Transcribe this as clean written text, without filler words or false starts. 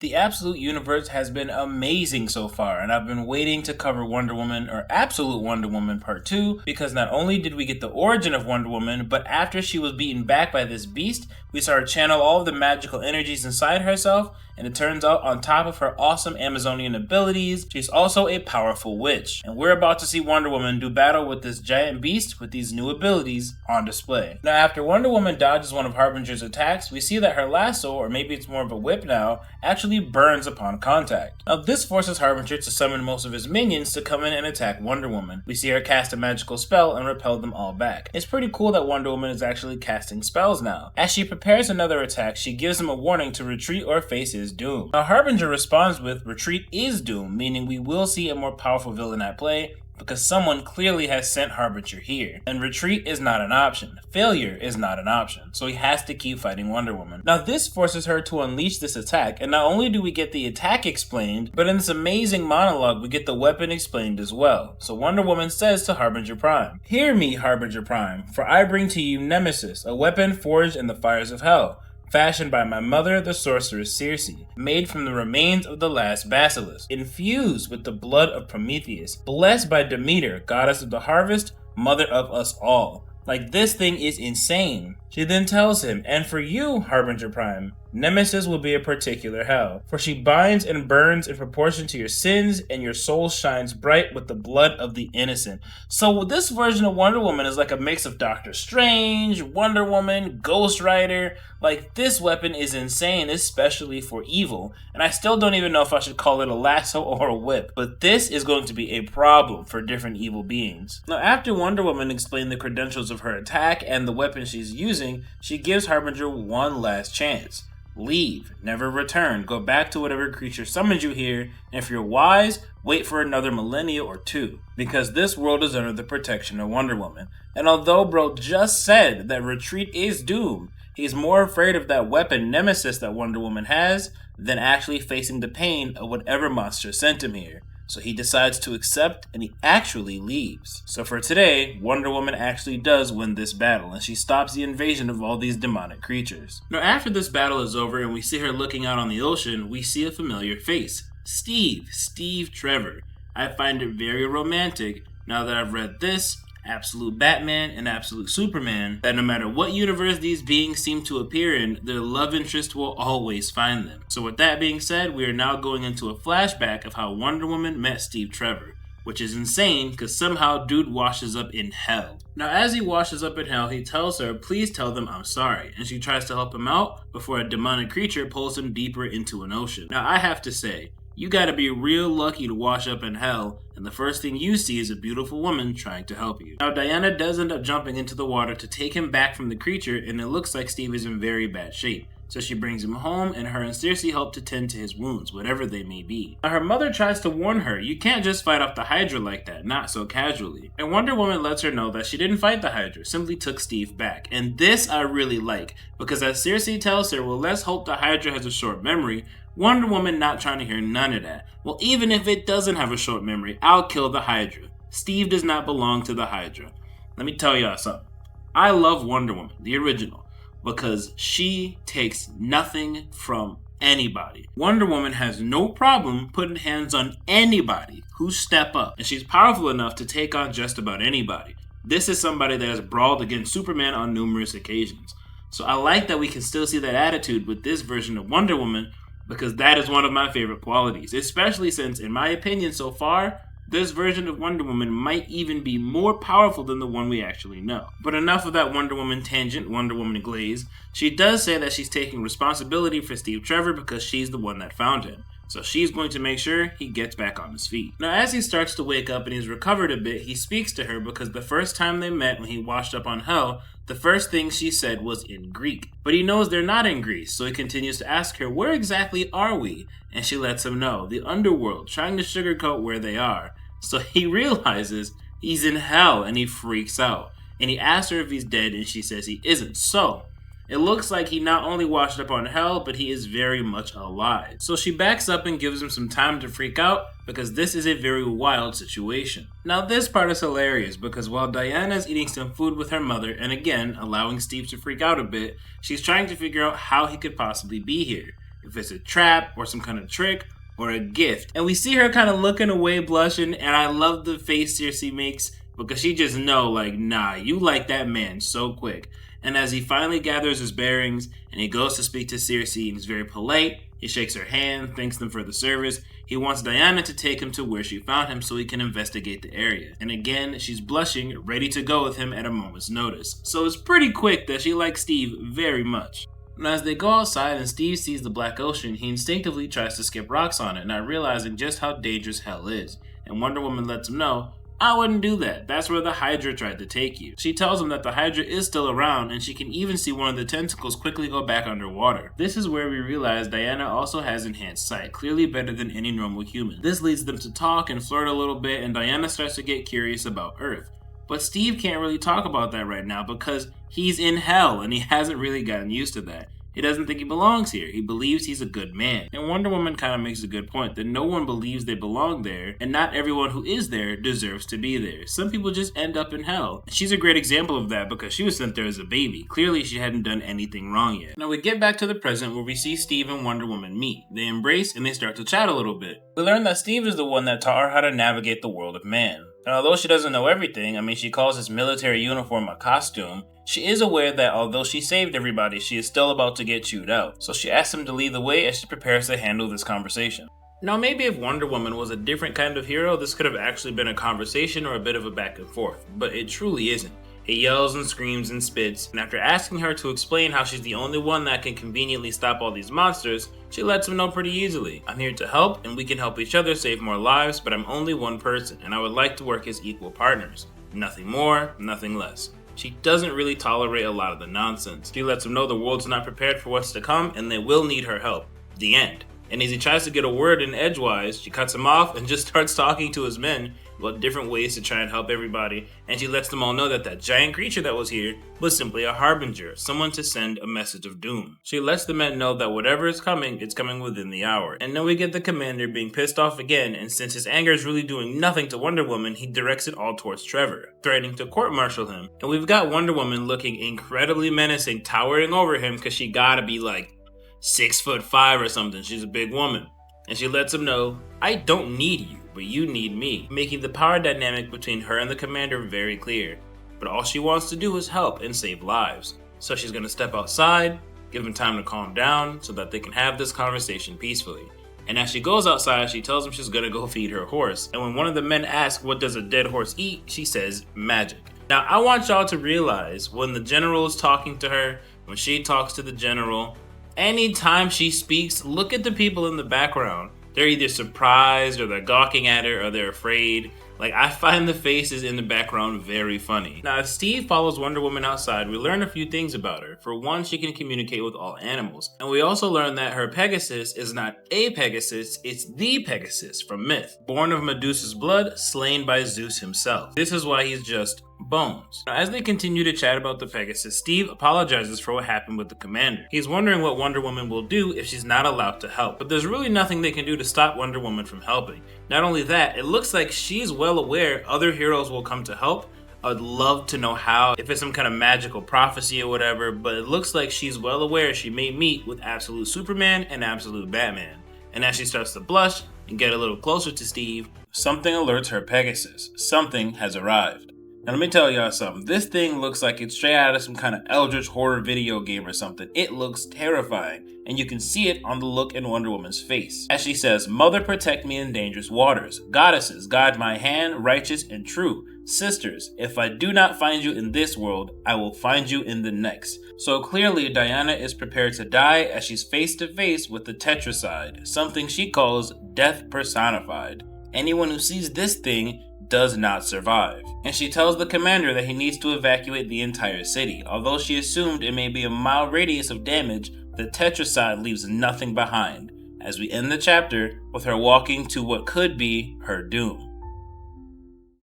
The Absolute Universe has been amazing so far, and I've been waiting to cover Wonder Woman or Absolute Wonder Woman Part 2 because not only did we get the origin of Wonder Woman, but after she was beaten back by this beast, we saw her channel all of the magical energies inside herself, and it turns out on top of her awesome Amazonian abilities, she's also a powerful witch. And we're about to see Wonder Woman do battle with this giant beast with these new abilities on display. Now after Wonder Woman dodges one of Harbinger's attacks, we see that her lasso, or maybe it's more of a whip now, actually burns upon contact. Now this forces Harbinger to summon most of his minions to come in and attack Wonder Woman. We see her cast a magical spell and repel them all back. It's pretty cool that Wonder Woman is actually casting spells now. As she prepares another attack, she gives him a warning to retreat or face his doom. Now Harbinger responds with, "Retreat is doom," meaning we will see a more powerful villain at play, because someone clearly has sent Harbinger here. And retreat is not an option. Failure is not an option. So he has to keep fighting Wonder Woman. Now this forces her to unleash this attack, and not only do we get the attack explained, but in this amazing monologue we get the weapon explained as well. So Wonder Woman says to Harbinger Prime, "Hear me, Harbinger Prime, for I bring to you Nemesis, a weapon forged in the fires of hell, fashioned by my mother, the sorceress Circe, made from the remains of the last basilisk, infused with the blood of Prometheus, blessed by Demeter, goddess of the harvest, mother of us all." Like, this thing is insane. She then tells him, "And for you, Harbinger Prime, Nemesis will be a particular hell, for she binds and burns in proportion to your sins, and your soul shines bright with the blood of the innocent." So this version of Wonder Woman is like a mix of Doctor Strange, Wonder Woman, Ghost Rider. Like, this weapon is insane, especially for evil, and I still don't even know if I should call it a lasso or a whip, but this is going to be a problem for different evil beings. Now after Wonder Woman explained the credentials of her attack and the weapon she's using, she gives Harbinger one last chance. Leave, never return, go back to whatever creature summoned you here, and if you're wise, wait for another millennia or two, because this world is under the protection of Wonder Woman. And although bro just said that retreat is doom, he's more afraid of that weapon Nemesis that Wonder Woman has than actually facing the pain of whatever monster sent him here. So he decides to accept, and he actually leaves. So for today, Wonder Woman actually does win this battle, and she stops the invasion of all these demonic creatures. Now after this battle is over and we see her looking out on the ocean, we see a familiar face. Steve Trevor. I find it very romantic, now that I've read this, Absolute Batman and Absolute Superman, that no matter what universe these beings seem to appear in, their love interest will always find them. So with that being said, we are now going into a flashback of how Wonder Woman met Steve Trevor, which is insane because somehow dude washes up in hell. Now as he washes up in hell, he tells her, "Please tell them I'm sorry," and she tries to help him out before a demonic creature pulls him deeper into an ocean. Now I have to say, you gotta be real lucky to wash up in hell, and the first thing you see is a beautiful woman trying to help you. Now Diana does end up jumping into the water to take him back from the creature, and it looks like Steve is in very bad shape. So she brings him home, and her and Circe help to tend to his wounds, whatever they may be. Now her mother tries to warn her, you can't just fight off the Hydra like that, not so casually. And Wonder Woman lets her know that she didn't fight the Hydra, simply took Steve back. And this I really like, because as Circe tells her, well, let's hope the Hydra has a short memory, Wonder Woman not trying to hear none of that. Well, even if it doesn't have a short memory, I'll kill the Hydra. Steve does not belong to the Hydra. Let me tell y'all something. I love Wonder Woman, the original, because she takes nothing from anybody. Wonder Woman has no problem putting hands on anybody who step up, and she's powerful enough to take on just about anybody. This is somebody that has brawled against Superman on numerous occasions. So I like that we can still see that attitude with this version of Wonder Woman, because that is one of my favorite qualities, especially since, in my opinion so far, this version of Wonder Woman might even be more powerful than the one we actually know. But enough of that Wonder Woman tangent, Wonder Woman glaze. She does say that she's taking responsibility for Steve Trevor because she's the one that found him. So she's going to make sure he gets back on his feet. Now as he starts to wake up and he's recovered a bit, he speaks to her because the first time they met when he washed up on Hell, the first thing she said was in Greek. But he knows they're not in Greece, so he continues to ask her, where exactly are we? And she lets him know, the underworld, trying to sugarcoat where they are. So he realizes he's in hell and he freaks out. And he asks her if he's dead and she says he isn't. So it looks like he not only washed up on hell, but he is very much alive. So she backs up and gives him some time to freak out because this is a very wild situation. Now this part is hilarious because while Diana's eating some food with her mother and again allowing Steve to freak out a bit, she's trying to figure out how he could possibly be here. if it's a trap or some kind of trick or a gift. And we see her kind of looking away, blushing, and I love the face Cersei makes because she just know, like, nah, you like that man so quick. And as he finally gathers his bearings and he goes to speak to Cersei and he's very polite, he shakes her hand, thanks them for the service. He wants Diana to take him to where she found him so he can investigate the area. And again, she's blushing, ready to go with him at a moment's notice. So it's pretty quick that she likes Steve very much. And as they go outside and Steve sees the Black Ocean, he instinctively tries to skip rocks on it, not realizing just how dangerous hell is. And Wonder Woman lets him know, I wouldn't do that. That's where the Hydra tried to take you. She tells him that the Hydra is still around and she can even see one of the tentacles quickly go back underwater. This is where we realize Diana also has enhanced sight, clearly better than any normal human. This leads them to talk and flirt a little bit, and Diana starts to get curious about Earth. But Steve can't really talk about that right now because he's in hell and he hasn't really gotten used to that. He doesn't think he belongs here. He believes he's a good man. And Wonder Woman kind of makes a good point that no one believes they belong there, and not everyone who is there deserves to be there. Some people just end up in hell. And she's a great example of that because she was sent there as a baby. Clearly, she hadn't done anything wrong yet. Now we get back to the present where we see Steve and Wonder Woman meet. They embrace and they start to chat a little bit. We learn that Steve is the one that taught her how to navigate the world of man. And although she doesn't know everything, she calls his military uniform a costume, she is aware that although she saved everybody, she is still about to get chewed out. So she asks him to lead the way as she prepares to handle this conversation. Now maybe if Wonder Woman was a different kind of hero, this could have actually been a conversation or a bit of a back and forth, but it truly isn't. He yells and screams and spits, and after asking her to explain how she's the only one that can conveniently stop all these monsters, she lets him know pretty easily. I'm here to help, and we can help each other save more lives, but I'm only one person, and I would like to work as equal partners. Nothing more, nothing less. She doesn't really tolerate a lot of the nonsense. She lets him know the world's not prepared for what's to come, and they will need her help. The end. And as he tries to get a word in edgewise, she cuts him off and just starts talking to his men about different ways to try and help everybody, and she lets them all know that that giant creature that was here was simply a Harbinger, someone to send a message of doom. She lets the men know that whatever is coming, it's coming within the hour. And then we get the commander being pissed off again, and since his anger is really doing nothing to Wonder Woman, he directs it all towards Trevor, threatening to court-martial him. And we've got Wonder Woman looking incredibly menacing, towering over him because she gotta be like 6'5" or something. She's a big woman. And she lets him know, I don't need you, but you need me, making the power dynamic between her and the commander very clear. But all she wants to do is help and save lives. So she's gonna step outside, give him time to calm down so that they can have this conversation peacefully. And as she goes outside, she tells him she's gonna go feed her horse. And when one of the men asks what does a dead horse eat, she says magic. Now I want y'all to realize when the general is talking to her, when she talks to the general, anytime she speaks, look at the people in the background. They're either surprised or they're gawking at her or they're afraid. Like, I find the faces in the background very funny. Now, as Steve follows Wonder Woman outside, we learn a few things about her. For one, she can communicate with all animals. And we also learn that her Pegasus is not a Pegasus, it's the Pegasus from myth. Born of Medusa's blood, slain by Zeus himself. This is why he's just bones. Now, as they continue to chat about the Pegasus, Steve apologizes for what happened with the commander. He's wondering what Wonder Woman will do if she's not allowed to help. But there's really nothing they can do to stop Wonder Woman from helping. Not only that, it looks like she's well aware other heroes will come to help. I'd love to know how, if it's some kind of magical prophecy or whatever, but it looks like she's well aware she may meet with Absolute Superman and Absolute Batman. And as she starts to blush and get a little closer to Steve, something alerts her Pegasus. Something has arrived. Now let me tell y'all something. This thing looks like it's straight out of some kind of eldritch horror video game or something. It looks terrifying, and you can see it on the look in Wonder Woman's face. As she says, Mother, protect me in dangerous waters. Goddesses, guide my hand, righteous and true. Sisters, if I do not find you in this world, I will find you in the next. So clearly, Diana is prepared to die as she's face to face with the Tetracide, something she calls death personified. Anyone who sees this thing does not survive. And she tells the commander that he needs to evacuate the entire city. Although she assumed it may be a mile radius of damage, the Tetracide leaves nothing behind, as we end the chapter with her walking to what could be her doom.